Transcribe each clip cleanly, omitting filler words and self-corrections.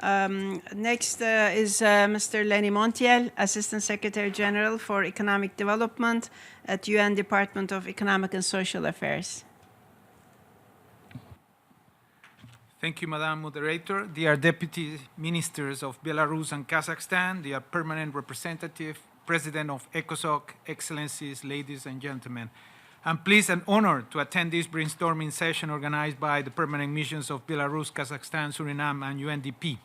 Next is Mr. Lenni Montiel, Assistant Secretary General for Economic Development at UN Department of Economic and Social Affairs. Thank you, Madam Moderator. Dear Deputy Ministers of Belarus and Kazakhstan, dear Permanent Representative, President of ECOSOC, Excellencies, ladies and gentlemen. I'm pleased and honored to attend this brainstorming session organized by the permanent missions of Belarus, Kazakhstan, Suriname, and UNDP.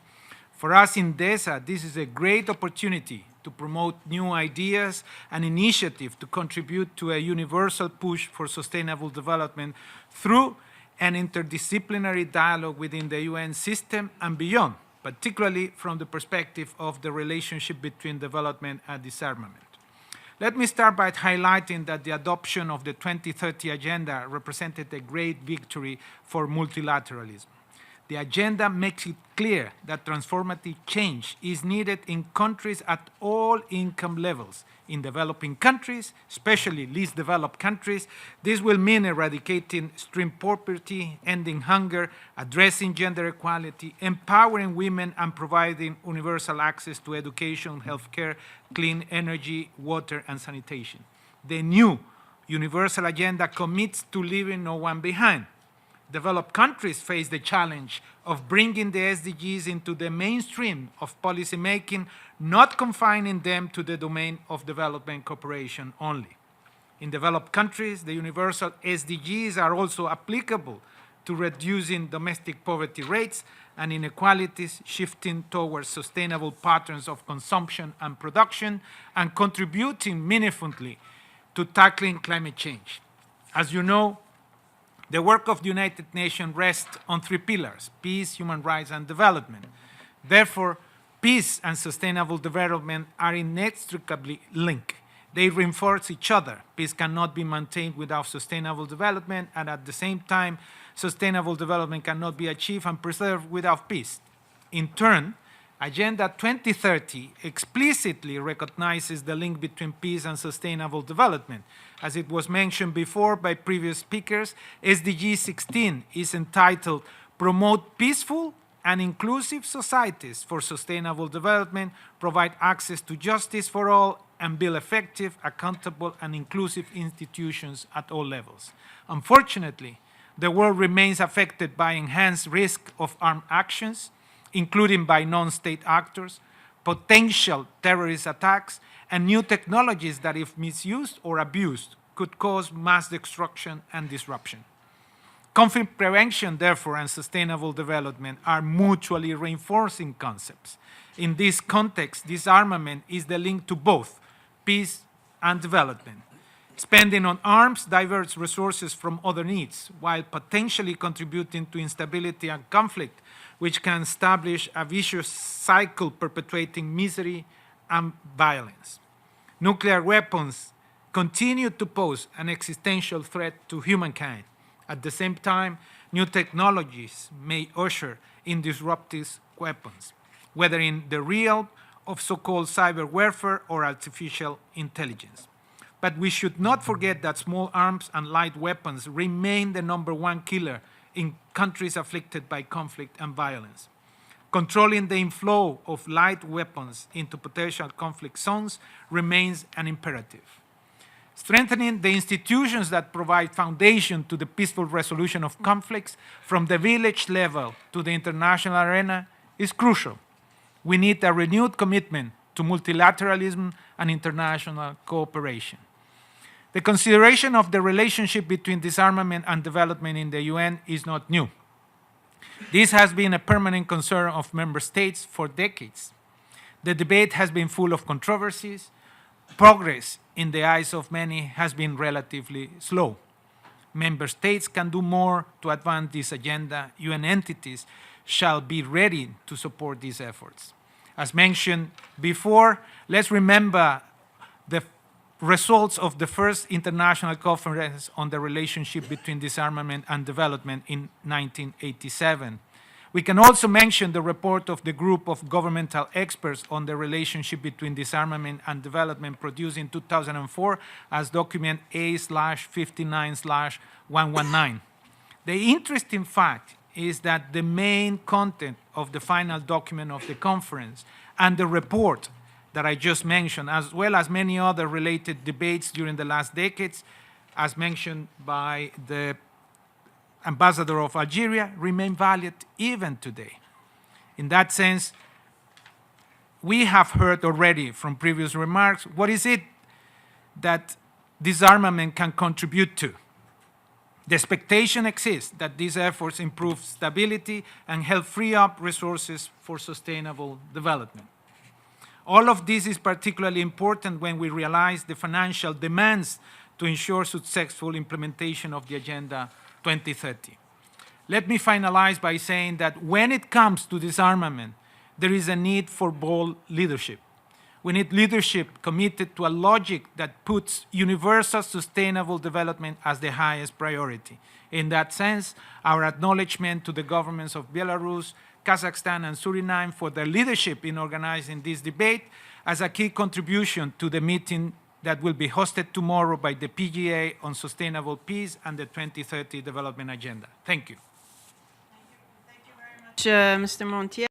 For us in DESA, this is a great opportunity to promote new ideas and initiatives to contribute to a universal push for sustainable development through an interdisciplinary dialogue within the UN system and beyond, particularly from the perspective of the relationship between development and disarmament. Let me start by highlighting that the adoption of the 2030 Agenda represented a great victory for multilateralism. The agenda makes it clear that transformative change is needed in countries at all income levels. In developing countries, especially least developed countries, this will mean eradicating extreme poverty, ending hunger, addressing gender equality, empowering women, and providing universal access to education, healthcare, clean energy, water, and sanitation. The new Universal Agenda commits to leaving no one behind. Developed countries face the challenge of bringing the SDGs into the mainstream of policymaking, not confining them to the domain of development cooperation only. In developed countries, the universal SDGs are also applicable to reducing domestic poverty rates and inequalities, shifting towards sustainable patterns of consumption and production, and contributing meaningfully to tackling climate change. As you know, the work of the United Nations rests on three pillars: peace, human rights, and development. Therefore, peace and sustainable development are inextricably linked. They reinforce each other. Peace cannot be maintained without sustainable development, and at the same time, sustainable development cannot be achieved and preserved without peace. In turn, Agenda 2030 explicitly recognizes the link between peace and sustainable development. As it was mentioned before by previous speakers, SDG 16 is entitled Promote Peaceful and Inclusive Societies for Sustainable Development, Provide Access to Justice for All, and Build Effective, Accountable, and Inclusive Institutions at all levels. Unfortunately, the world remains affected by enhanced risk of armed actions, including by non-state actors, potential terrorist attacks, and new technologies that, if misused or abused, could cause mass destruction and disruption. Conflict prevention, therefore, and sustainable development are mutually reinforcing concepts. In this context, disarmament is the link to both peace and development. Spending on arms diverts resources from other needs, while potentially contributing to instability and conflict, which can establish a vicious cycle perpetuating misery and violence. Nuclear weapons continue to pose an existential threat to humankind. At the same time, new technologies may usher in disruptive weapons, whether in the realm of so-called cyber warfare or artificial intelligence. But we should not forget that small arms and light weapons remain the #1 killer in countries afflicted by conflict and violence. Controlling the inflow of light weapons into potential conflict zones remains an imperative. Strengthening the institutions that provide foundation to the peaceful resolution of conflicts from the village level to the international arena is crucial. We need a renewed commitment to multilateralism and international cooperation. The consideration of the relationship between disarmament and development in the UN is not new. This has been a permanent concern of member states for decades. The debate has been full of controversies. Progress, in the eyes of many, has been relatively slow. Member states can do more to advance this agenda. UN entities shall be ready to support these efforts. As mentioned before, let's remember the results of the first international conference on the relationship between disarmament and development in 1987. We can also mention the report of the group of governmental experts on the relationship between disarmament and development produced in 2004 as document A/59/119. The interesting fact is that the main content of the final document of the conference and the report that I just mentioned, as well as many other related debates during the last decades, as mentioned by the ambassador of Algeria, remain valid even today. In that sense, we have heard already from previous remarks, what is it that disarmament can contribute to? The expectation exists that these efforts improve stability and help free up resources for sustainable development. All of this is particularly important when we realize the financial demands to ensure successful implementation of the Agenda 2030. Let me finalize by saying that when it comes to disarmament, there is a need for bold leadership. We need leadership committed to a logic that puts universal sustainable development as the highest priority. In that sense, our acknowledgement to the governments of Belarus, Kazakhstan, and Suriname for their leadership in organizing this debate as a key contribution to the meeting that will be hosted tomorrow by the PGA on sustainable peace and the 2030 development agenda. Thank you. Thank you very much, Mr. Montiel.